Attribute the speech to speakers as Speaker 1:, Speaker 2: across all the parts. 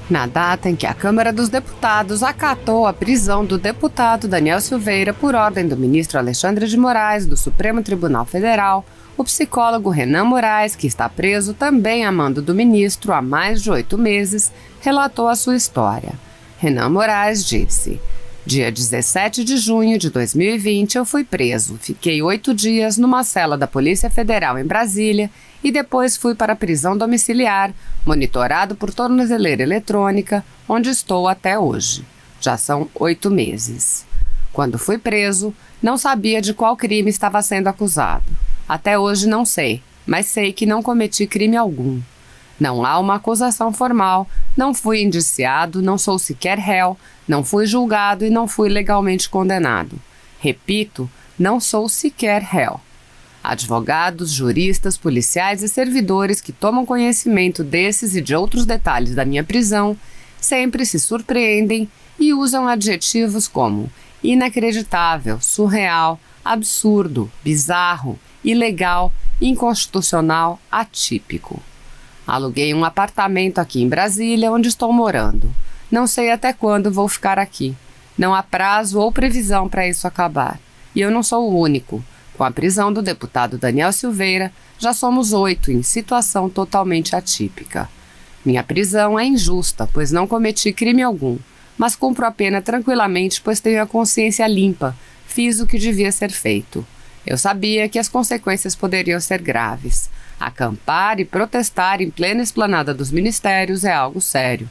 Speaker 1: Na data em que a Câmara dos Deputados acatou a prisão do deputado Daniel Silveira por ordem do ministro Alexandre de Moraes do Supremo Tribunal Federal, o psicólogo Renan Moraes, que está preso também a mando do ministro há mais de 8 meses, relatou a sua história. Renan Moraes disse: "Dia 17 de junho de 2020 eu fui preso. Fiquei 8 dias numa cela da Polícia Federal em Brasília e depois fui para a prisão domiciliar, monitorado por tornozeleira eletrônica, onde estou até hoje. Já são 8 meses. Quando fui preso, não sabia de qual crime estava sendo acusado. Até hoje não sei, mas sei que não cometi crime algum. Não há uma acusação formal, não fui indiciado, não sou sequer réu, não fui julgado e não fui legalmente condenado. Repito, não sou sequer réu. Advogados, juristas, policiais e servidores que tomam conhecimento desses e de outros detalhes da minha prisão sempre se surpreendem e usam adjetivos como inacreditável, surreal, absurdo, bizarro, ilegal, inconstitucional, atípico. Aluguei um apartamento aqui em Brasília, onde estou morando. Não sei até quando vou ficar aqui. Não há prazo ou previsão para isso acabar. E eu não sou o único. Com a prisão do deputado Daniel Silveira, já somos 8 em situação totalmente atípica. Minha prisão é injusta, pois não cometi crime algum, mas cumpro a pena tranquilamente, pois tenho a consciência limpa. Fiz o que devia ser feito. Eu sabia que as consequências poderiam ser graves. Acampar e protestar em plena esplanada dos ministérios é algo sério.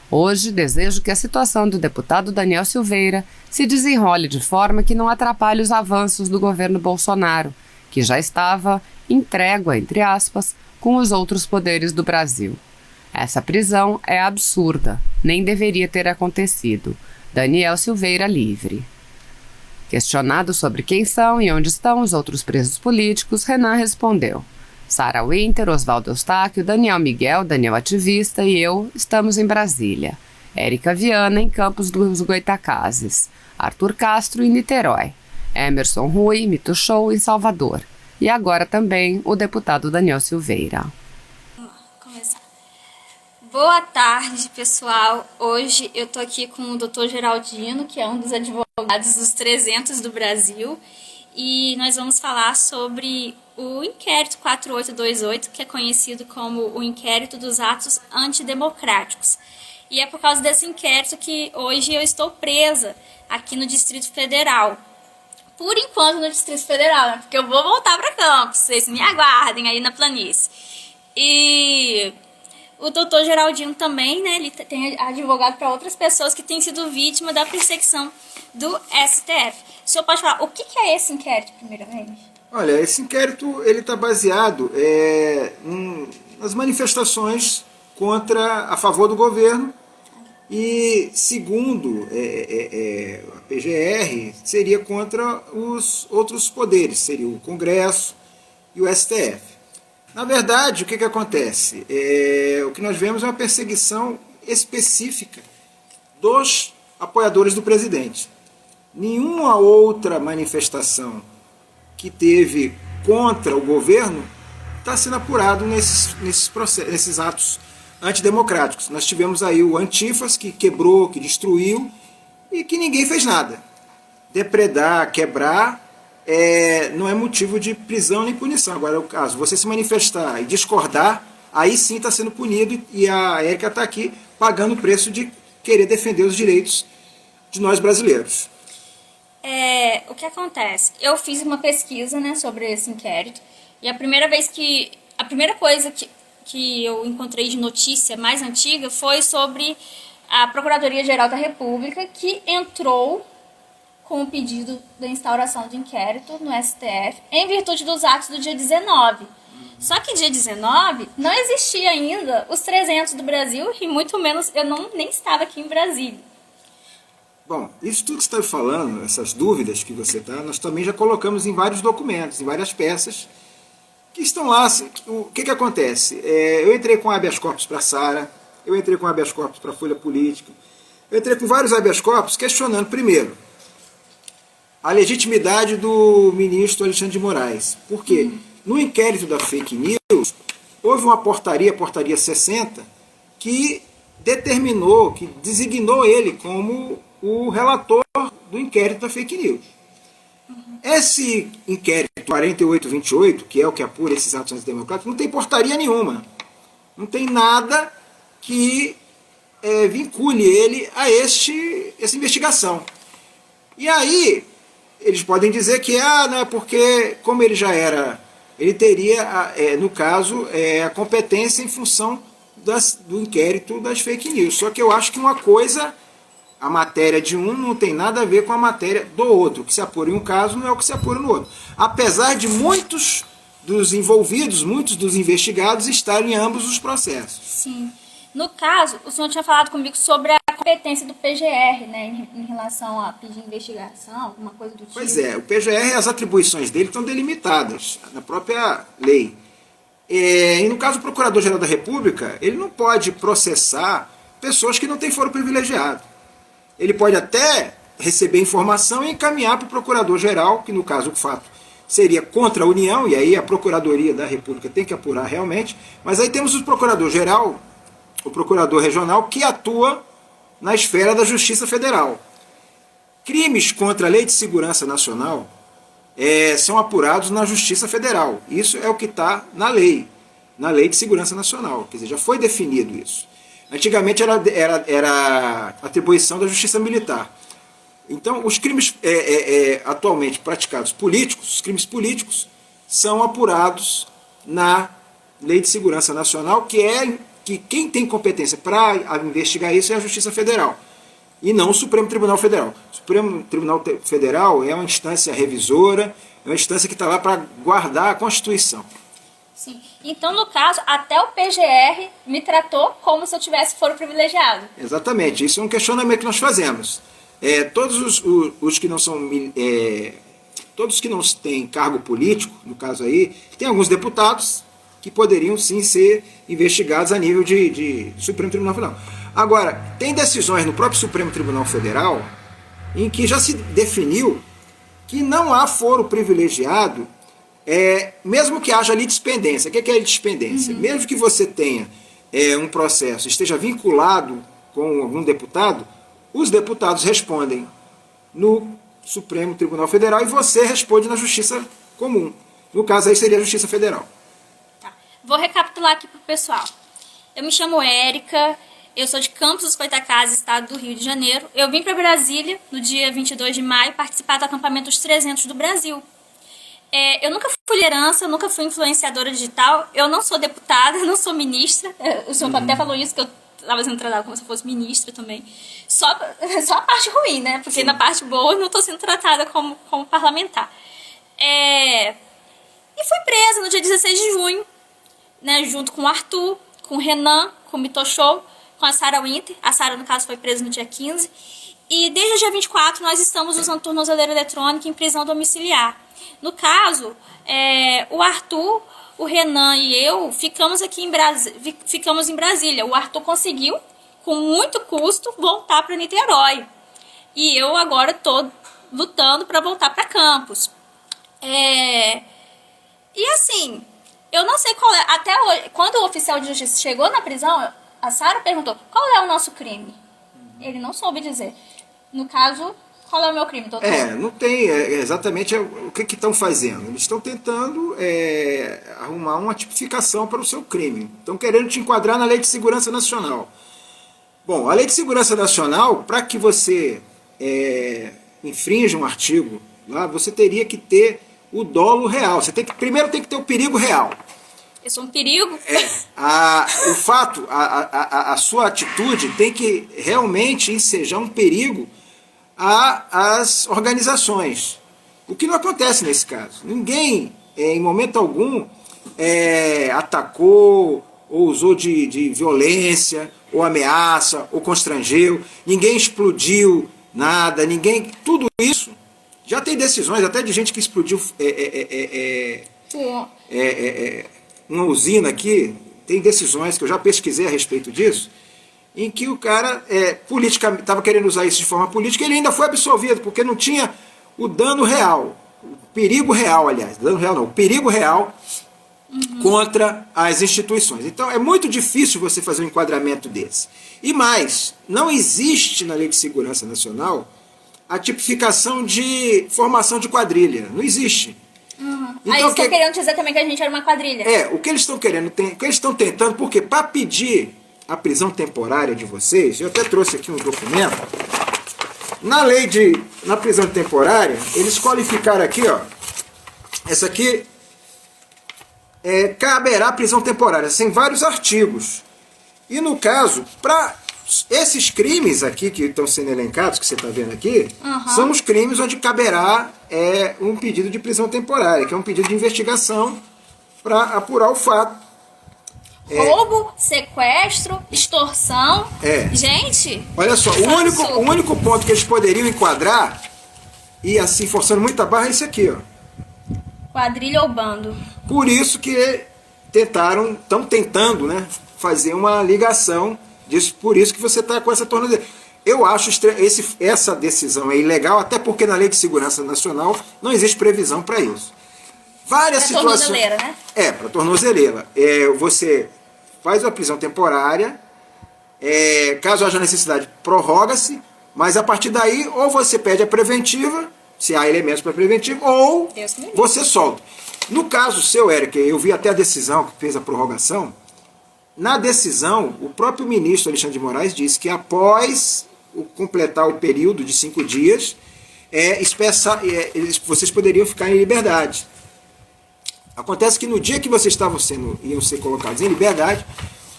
Speaker 1: Hoje, desejo que a situação do deputado Daniel Silveira se desenrole de forma que não atrapalhe os avanços do governo Bolsonaro, que já estava em trégua, entre aspas, com os outros poderes do Brasil. Essa prisão é absurda, nem deveria ter acontecido. Daniel Silveira livre." Questionado sobre quem são e onde estão os outros presos políticos, Renan respondeu: "Sarah Winter, Oswaldo Eustáquio, Daniel Miguel, Daniel ativista e eu estamos em Brasília. Érica Viana em Campos dos Goytacazes. Arthur Castro em Niterói. Emerson Rui, Mito Show em Salvador. E agora também o deputado Daniel Silveira."
Speaker 2: Começar. Boa tarde, pessoal. Hoje eu tô aqui com o Dr. Geraldino, que é um dos advogados dos 300 do Brasil, e nós vamos falar sobre o inquérito 4828, que é conhecido como o inquérito dos atos antidemocráticos. E é por causa desse inquérito que hoje eu estou presa aqui no Distrito Federal. Por enquanto no Distrito Federal, né? Porque eu vou voltar para Campos, vocês me aguardem aí na planície. E o doutor Geraldino também, né? Ele tem advogado para outras pessoas que têm sido vítima da perseguição do STF. O senhor pode falar o que é esse inquérito, primeiramente?
Speaker 3: Olha, esse inquérito está baseado nas manifestações a favor do governo e, segundo a PGR, seria contra os outros poderes, seria o Congresso e o STF. Na verdade, o que acontece? O que nós vemos é uma perseguição específica dos apoiadores do presidente. Nenhuma outra manifestação que teve contra o governo está sendo apurado nesses atos antidemocráticos. Nós tivemos aí o Antifas, que quebrou, que destruiu, e que ninguém fez nada. Depredar, quebrar, não é motivo de prisão nem punição. Agora, o caso, você se manifestar e discordar, aí sim está sendo punido, e a Érica está aqui pagando o preço de querer defender os direitos de nós brasileiros.
Speaker 2: O que acontece? Eu fiz uma pesquisa, né, sobre esse inquérito, e a primeira coisa que eu encontrei de notícia mais antiga foi sobre a Procuradoria-Geral da República, que entrou com o pedido da instauração de inquérito no STF em virtude dos atos do dia 19. Só que dia 19 não existia ainda os 300 do Brasil, e muito menos eu nem estava aqui em Brasília.
Speaker 3: Bom, isso tudo que você está falando, essas dúvidas que você está, nós também já colocamos em vários documentos, em várias peças que estão lá. O que acontece? Eu entrei com habeas corpus para a Sara, eu entrei com habeas corpus para a Folha Política, eu entrei com vários habeas corpus questionando, primeiro, a legitimidade do ministro Alexandre de Moraes. Por quê? No inquérito da fake news, houve uma portaria 60, que determinou, que designou ele como o relator do inquérito da fake news. Esse inquérito 4828, que é o que apura esses atos antidemocráticos, não tem portaria nenhuma. Não tem nada que vincule ele a essa investigação. E aí, eles podem dizer que, né, porque como ele já era, ele teria, no caso, a competência em função do inquérito das fake news. Só que eu acho que uma coisa, a matéria de um não tem nada a ver com a matéria do outro. O que se apura em um caso não é o que se apura no outro. Apesar de muitos dos envolvidos, muitos dos investigados estarem em ambos os processos.
Speaker 2: Sim. No caso, o senhor tinha falado comigo sobre a competência do PGR, né, em relação a pedir investigação, alguma coisa do tipo.
Speaker 3: Pois é, o PGR, as atribuições dele estão delimitadas na própria lei. E no caso do Procurador-Geral da República, ele não pode processar pessoas que não têm foro privilegiado. Ele pode até receber informação e encaminhar para o Procurador-Geral, que no caso o fato seria contra a União, e aí a Procuradoria da República tem que apurar realmente, mas aí temos o Procurador-Geral, o Procurador Regional, que atua na esfera da Justiça Federal. Crimes contra a Lei de Segurança Nacional são apurados na Justiça Federal. Isso é o que está na Lei de Segurança Nacional. Quer dizer, já foi definido isso. Antigamente era atribuição da Justiça Militar. Então, os crimes atualmente praticados políticos, os crimes políticos, são apurados na Lei de Segurança Nacional, que quem tem competência para investigar isso é a Justiça Federal, e não o Supremo Tribunal Federal. O Supremo Tribunal Federal é uma instância revisora, é uma instância que está lá para guardar a Constituição.
Speaker 2: Sim. Então, no caso, até o PGR me tratou como se eu tivesse foro privilegiado.
Speaker 3: Exatamente, isso é um questionamento que nós fazemos. Todos os que não são... todos que não têm cargo político, no caso aí, tem alguns deputados que poderiam sim ser investigados a nível de Supremo Tribunal Federal. Agora, tem decisões no próprio Supremo Tribunal Federal em que já se definiu que não há foro privilegiado, mesmo que haja litispendência. O que é litispendência? Mesmo que você tenha um processo, esteja vinculado com algum deputado, os deputados respondem no Supremo Tribunal Federal e você responde na Justiça Comum. No caso aí seria a Justiça Federal.
Speaker 2: Vou recapitular aqui para o pessoal. Eu me chamo Érica, eu sou de Campos dos Goytacazes, estado do Rio de Janeiro. Eu vim para Brasília no dia 22 de maio participar do acampamento dos 300 do Brasil. Eu nunca fui liderança, nunca fui influenciadora digital, eu não sou deputada, não sou ministra. O senhor até falou isso, que eu estava sendo tratada como se eu fosse ministra também. Só a parte ruim, né? Porque na parte boa eu não estou sendo tratada como parlamentar. E fui presa no dia 16 de junho. Né, junto com o Arthur, com o Renan, com o Mitochou, com a Sarah Winter. A Sarah, no caso, foi presa no dia 15. E desde o dia 24 nós estamos usando tornozeleira eletrônica em prisão domiciliar. No caso, o Arthur, o Renan e eu ficamos em Brasília. O Arthur conseguiu, com muito custo, voltar para Niterói. E eu agora estou lutando para voltar para Campos. E assim... Eu não sei qual é, até hoje, quando o oficial de justiça chegou na prisão, a Sarah perguntou, qual é o nosso crime? Ele não soube dizer. No caso, qual é o meu crime, doutor?
Speaker 3: Não tem exatamente o que estão fazendo. Eles estão tentando arrumar uma tipificação para o seu crime. Estão querendo te enquadrar na Lei de Segurança Nacional. Bom, a Lei de Segurança Nacional, para que você infrinja um artigo, lá, você teria que ter o dolo real. Você primeiro tem que ter o perigo real.
Speaker 2: Eu sou um perigo?
Speaker 3: O fato, a sua atitude tem que realmente ensejar um perigo às organizações. O que não acontece nesse caso. Ninguém, em momento algum, atacou ou usou de violência, ou ameaça, ou constrangeu. Ninguém explodiu nada, tudo isso. Já tem decisões até de gente que explodiu uma usina aqui, tem decisões que eu já pesquisei a respeito disso, em que o cara estava querendo usar isso de forma política e ele ainda foi absolvido, porque não tinha o dano real, o perigo real, aliás, dano real não, o perigo real contra as instituições. Então é muito difícil você fazer um enquadramento desse. E mais, não existe na Lei de Segurança Nacional a tipificação de formação de quadrilha. Não existe.
Speaker 2: Então, aí eles estão querendo dizer também que a gente era uma quadrilha.
Speaker 3: O que eles estão querendo, o que eles estão tentando, porque para pedir a prisão temporária de vocês, eu até trouxe aqui um documento, na prisão temporária, eles qualificaram aqui, ó, essa aqui caberá prisão temporária, sem vários artigos. E no caso, para esses crimes aqui que estão sendo elencados, que você está vendo aqui, são os crimes onde caberá um pedido de prisão temporária, que é um pedido de investigação para apurar o fato.
Speaker 2: Roubo, sequestro, extorsão. Gente,
Speaker 3: olha só, o único ponto que eles poderiam enquadrar, e assim forçando muita barra, é esse aqui, ó.
Speaker 2: Quadrilha ou bando.
Speaker 3: Por isso que estão tentando, né, fazer uma ligação disso, por isso que você está com essa tornozeleira. Eu acho essa decisão é ilegal, até porque na Lei de Segurança Nacional não existe previsão para isso. Várias situações.
Speaker 2: Tornozeleira, né?
Speaker 3: Para tornozeleira. Você faz a prisão temporária, caso haja necessidade, prorroga-se, mas a partir daí, ou você pede a preventiva, se há elementos para preventiva, ou você solta. No caso seu, Érica, eu vi até a decisão que fez a prorrogação. Na decisão, o próprio ministro Alexandre de Moraes disse que após completar o período de 5 dias, vocês poderiam ficar em liberdade. Acontece que no dia que vocês iam ser colocados em liberdade,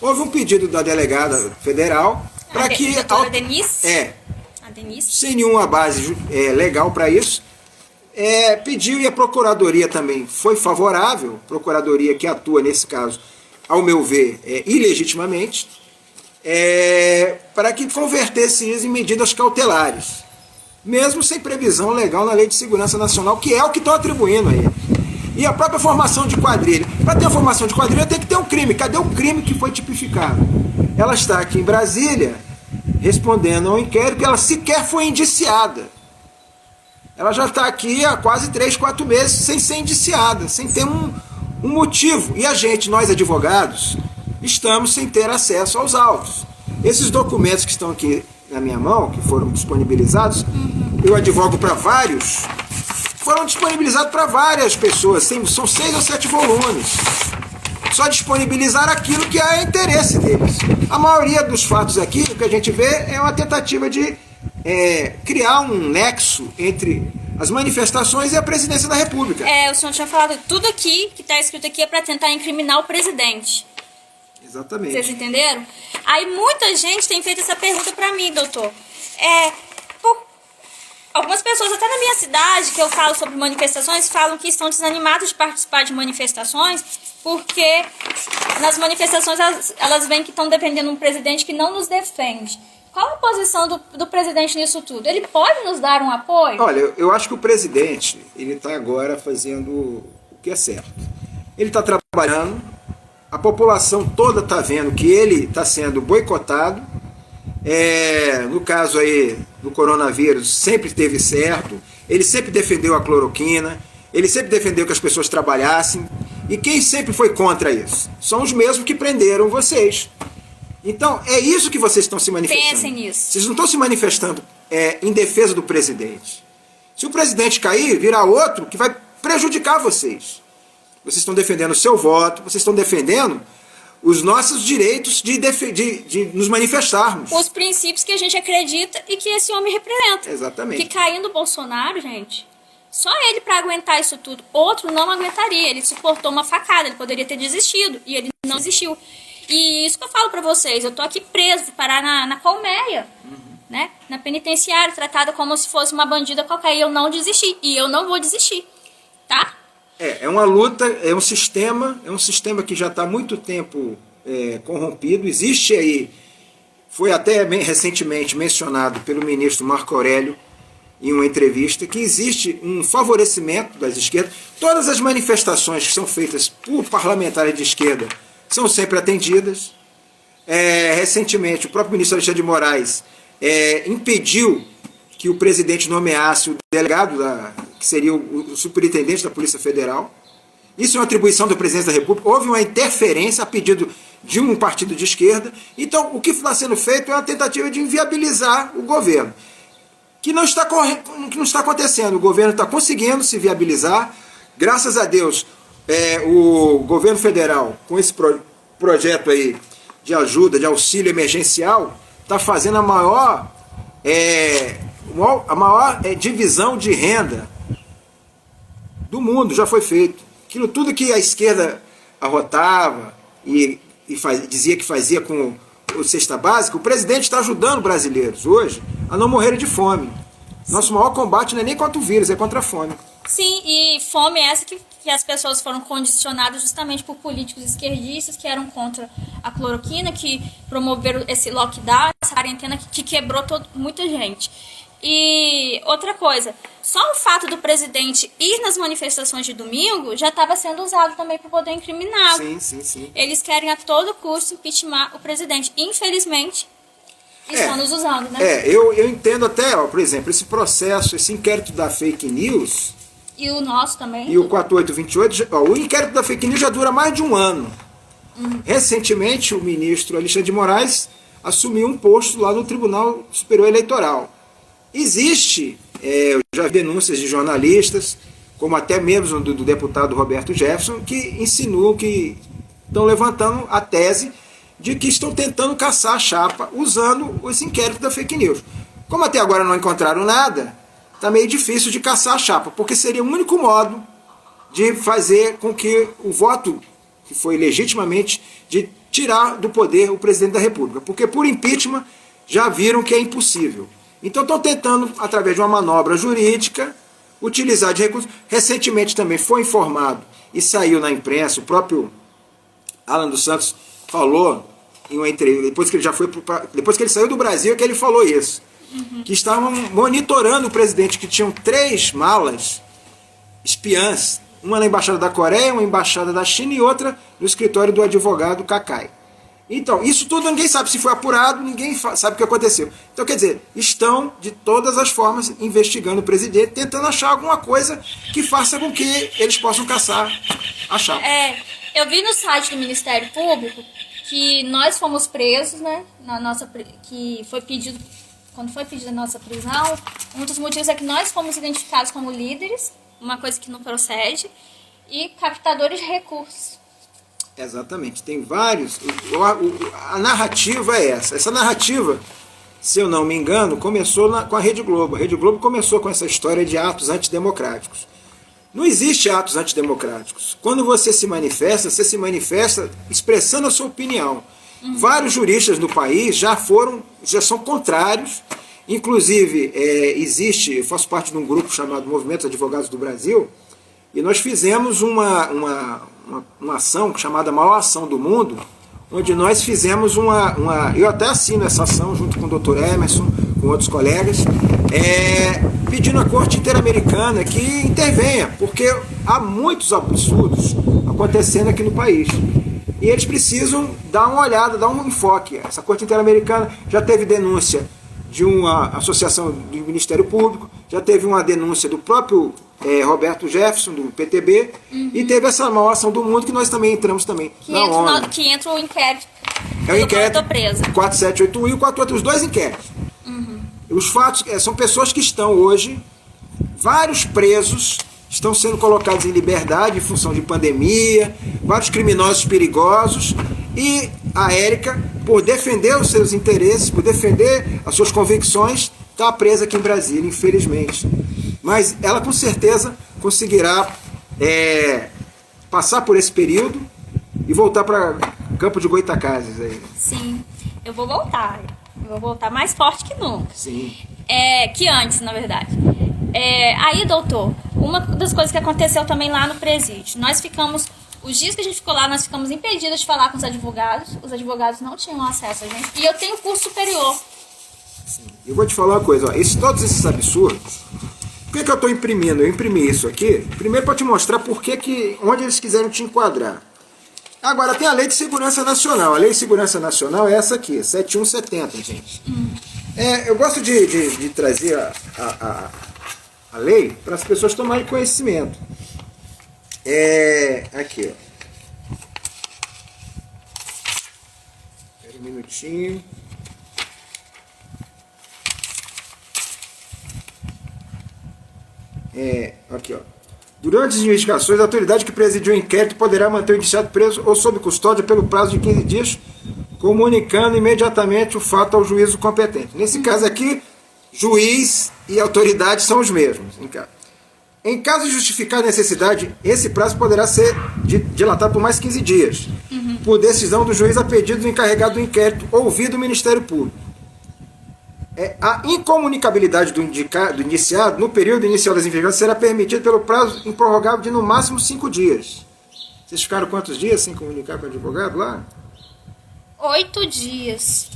Speaker 3: houve um pedido da delegada federal para que...
Speaker 2: Doutora Denise?
Speaker 3: A Denise. Sem nenhuma base legal para isso, pediu, e a Procuradoria também foi favorável, Procuradoria que atua nesse caso, ao meu ver, ilegitimamente, para que convertesse isso em medidas cautelares, mesmo sem previsão legal na Lei de Segurança Nacional, que é o que estão atribuindo a ele. E a própria formação de quadrilha. Para ter a formação de quadrilha tem que ter um crime. Cadê o crime que foi tipificado? Ela está aqui em Brasília, respondendo ao inquérito, que ela sequer foi indiciada. Ela já está aqui há quase 3, 4 meses sem ser indiciada, sem ter um motivo. E a gente, nós advogados, estamos sem ter acesso aos autos. Esses documentos que estão aqui na minha mão, que foram disponibilizados, eu advogo para vários, foram disponibilizados para várias pessoas, são 6 ou 7 volumes. Só disponibilizar aquilo que é interesse deles. A maioria dos fatos aqui, o que a gente vê, é uma tentativa de criar um nexo entre as manifestações e a presidência da República.
Speaker 2: O senhor tinha falado, tudo aqui que está escrito aqui é para tentar incriminar o presidente.
Speaker 3: Exatamente.
Speaker 2: Vocês entenderam? Aí muita gente tem feito essa pergunta para mim, doutor. Algumas pessoas, até na minha cidade, que eu falo sobre manifestações, falam que estão desanimadas de participar de manifestações, porque nas manifestações elas veem que estão defendendo um presidente que não nos defende. Qual a posição do presidente nisso tudo? Ele pode nos dar um apoio?
Speaker 3: Olha, eu acho que o presidente ele está agora fazendo o que é certo. Ele está trabalhando, a população toda está vendo que ele está sendo boicotado. No caso aí do coronavírus, sempre esteve certo. Ele sempre defendeu a cloroquina, ele sempre defendeu que as pessoas trabalhassem. E quem sempre foi contra isso? São os mesmos que prenderam vocês. Então, é isso que vocês estão se manifestando.
Speaker 2: Pensem nisso.
Speaker 3: Vocês não estão se manifestando em defesa do presidente. Se o presidente cair, virá outro que vai prejudicar vocês. Vocês estão defendendo o seu voto, vocês estão defendendo os nossos direitos de nos manifestarmos.
Speaker 2: Os princípios que a gente acredita e que esse homem representa.
Speaker 3: Exatamente.
Speaker 2: Que caindo o Bolsonaro, gente, só ele para aguentar isso tudo. Outro não aguentaria. Ele suportou uma facada, ele poderia ter desistido. E ele não desistiu. E isso que eu falo pra vocês, eu tô aqui preso, vou parar na colmeia, né? Na penitenciária, tratada como se fosse uma bandida qualquer, e eu não desisti, e eu não vou desistir, tá?
Speaker 3: É uma luta, é um sistema que já está há muito tempo corrompido, existe aí, foi até recentemente mencionado pelo ministro Marco Aurélio, em uma entrevista, que existe um favorecimento das esquerdas, todas as manifestações que são feitas por parlamentares de esquerda, são sempre atendidas. Recentemente, o próprio ministro Alexandre de Moraes impediu que o presidente nomeasse o delegado, que seria o superintendente da Polícia Federal. Isso é uma atribuição do presidente da República. Houve uma interferência a pedido de um partido de esquerda. Então, o que está sendo feito é uma tentativa de inviabilizar o governo. Que não está acontecendo. O governo está conseguindo se viabilizar. Graças a Deus, o governo federal, com esse projeto aí de ajuda, de auxílio emergencial, está fazendo a maior divisão de renda do mundo. Já foi feito. Aquilo tudo que a esquerda arrotava e dizia que fazia com o cesta básica, o presidente está ajudando brasileiros hoje a não morrerem de fome. Nosso maior combate não é nem contra o vírus, é contra a fome.
Speaker 2: Sim, e fome essa que as pessoas foram condicionadas justamente por políticos esquerdistas que eram contra a cloroquina, que promoveram esse lockdown, essa quarentena que quebrou muita gente. E outra coisa, só o fato do presidente ir nas manifestações de domingo já estava sendo usado também para poder incriminá-lo.
Speaker 3: Sim.
Speaker 2: Eles querem a todo custo impeachment o presidente. Infelizmente, estão nos usando, né?
Speaker 3: Eu entendo até, por exemplo, esse processo, esse inquérito da fake news...
Speaker 2: E o nosso também.
Speaker 3: E o 4828, o inquérito da fake news já dura mais de um ano. Recentemente, o ministro Alexandre de Moraes assumiu um posto lá no Tribunal Superior Eleitoral. Existe, eu já vi denúncias de jornalistas, como até mesmo do deputado Roberto Jefferson, que insinuam que estão levantando a tese de que estão tentando caçar a chapa usando esse inquérito da fake news. Como até agora não encontraram nada, está meio difícil de caçar a chapa, porque seria o único modo de fazer com que o voto, que foi legitimamente, de tirar do poder o presidente da República. Porque por impeachment já viram que é impossível. Então estão tentando, através de uma manobra jurídica, utilizar de recursos. Recentemente também foi informado e saiu na imprensa, o próprio Alan dos Santos falou em uma entrevista, depois que ele saiu do Brasil, que ele falou isso. Que estavam monitorando o presidente, que tinham 3 malas espiãs, uma na Embaixada da Coreia, uma embaixada da China e outra no escritório do advogado Kakai. Então, isso tudo ninguém sabe se foi apurado, ninguém sabe o que aconteceu. Então, quer dizer, estão de todas as formas investigando o presidente, tentando achar alguma coisa que faça com que eles possam caçar a chapa.
Speaker 2: Eu vi no site do Ministério Público que nós fomos presos, né? Que foi pedido, quando foi pedida a nossa prisão, um dos motivos é que nós fomos identificados como líderes, uma coisa que não procede, e captadores de recursos.
Speaker 3: Exatamente, tem vários. A narrativa é essa. Essa narrativa, se eu não me engano, começou com a Rede Globo. A Rede Globo começou com essa história de atos antidemocráticos. Não existe atos antidemocráticos. Quando você se manifesta expressando a sua opinião. Vários juristas no país já são contrários. Inclusive, eu faço parte de um grupo chamado Movimento Advogados do Brasil, e nós fizemos uma ação chamada Maior Ação do Mundo, onde nós fizemos eu até assino essa ação junto com o Dr. Emerson, com outros colegas, pedindo à Corte Interamericana que intervenha, porque há muitos absurdos acontecendo aqui no país. E eles precisam dar uma olhada, dar um enfoque. Essa Corte Interamericana já teve denúncia de uma associação do Ministério Público, já teve uma denúncia do próprio Roberto Jefferson, do PTB, e teve essa maior ação do mundo que nós também entramos também na ONU.
Speaker 2: Que entra o inquérito.
Speaker 3: É o inquérito
Speaker 2: 4781
Speaker 3: e o 483, os dois inquéritos. Os fatos são pessoas que estão hoje, vários presos, estão sendo colocados em liberdade em função de pandemia, vários criminosos perigosos, e a Érica, por defender os seus interesses, por defender as suas convicções, está presa aqui em Brasília, infelizmente. Mas ela com certeza conseguirá passar por esse período e voltar para Campo de Goytacazes. Aí.
Speaker 2: Sim, eu vou voltar. Eu vou voltar mais forte que nunca.
Speaker 3: Sim.
Speaker 2: Que antes, na verdade. Aí, doutor, uma das coisas que aconteceu também lá no presídio, os dias que a gente ficou lá, nós ficamos impedidos de falar com os advogados não tinham acesso a gente, e eu tenho curso superior.
Speaker 3: Sim. Eu vou te falar uma coisa, todos esses absurdos, por que eu estou imprimindo? Eu imprimi isso aqui, primeiro para te mostrar onde eles quiserem te enquadrar. Agora, tem a Lei de Segurança Nacional, a Lei de Segurança Nacional é essa aqui, 7170, gente. Eu gosto de trazer a lei para as pessoas tomarem conhecimento. Aqui, ó. Espera um minutinho. Aqui, ó. Durante as investigações, a autoridade que presidiu o inquérito poderá manter o indiciado preso ou sob custódia pelo prazo de 15 dias, comunicando imediatamente o fato ao juízo competente. Nesse caso aqui, juiz e autoridade são os mesmos. Em caso de justificar a necessidade, esse prazo poderá ser dilatado por mais 15 dias, por decisão do juiz a pedido do encarregado do inquérito, ouvido o Ministério Público. A incomunicabilidade do indiciado no período inicial das investigações será permitida pelo prazo improrrogável de no máximo 5 dias. Vocês ficaram quantos dias sem comunicar com o advogado lá?
Speaker 2: 8 dias.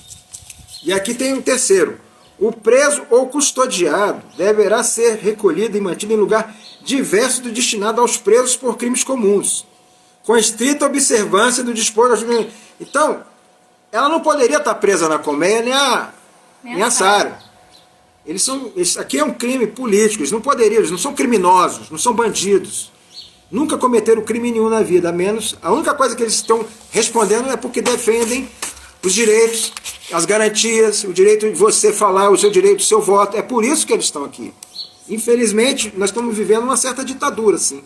Speaker 3: E aqui tem um terceiro. O preso ou custodiado deverá ser recolhido e mantido em lugar diverso do destinado aos presos por crimes comuns, com estrita observância do disposto. Então, ela não poderia estar presa na colmeia nem a Sara. Aqui é um crime político, eles não poderiam, eles não são criminosos, não são bandidos. Nunca cometeram crime nenhum na vida, a única coisa que eles estão respondendo é porque defendem os direitos, as garantias, o direito de você falar, o seu direito, o seu voto. É por isso que eles estão aqui. Infelizmente, nós estamos vivendo uma certa ditadura, assim.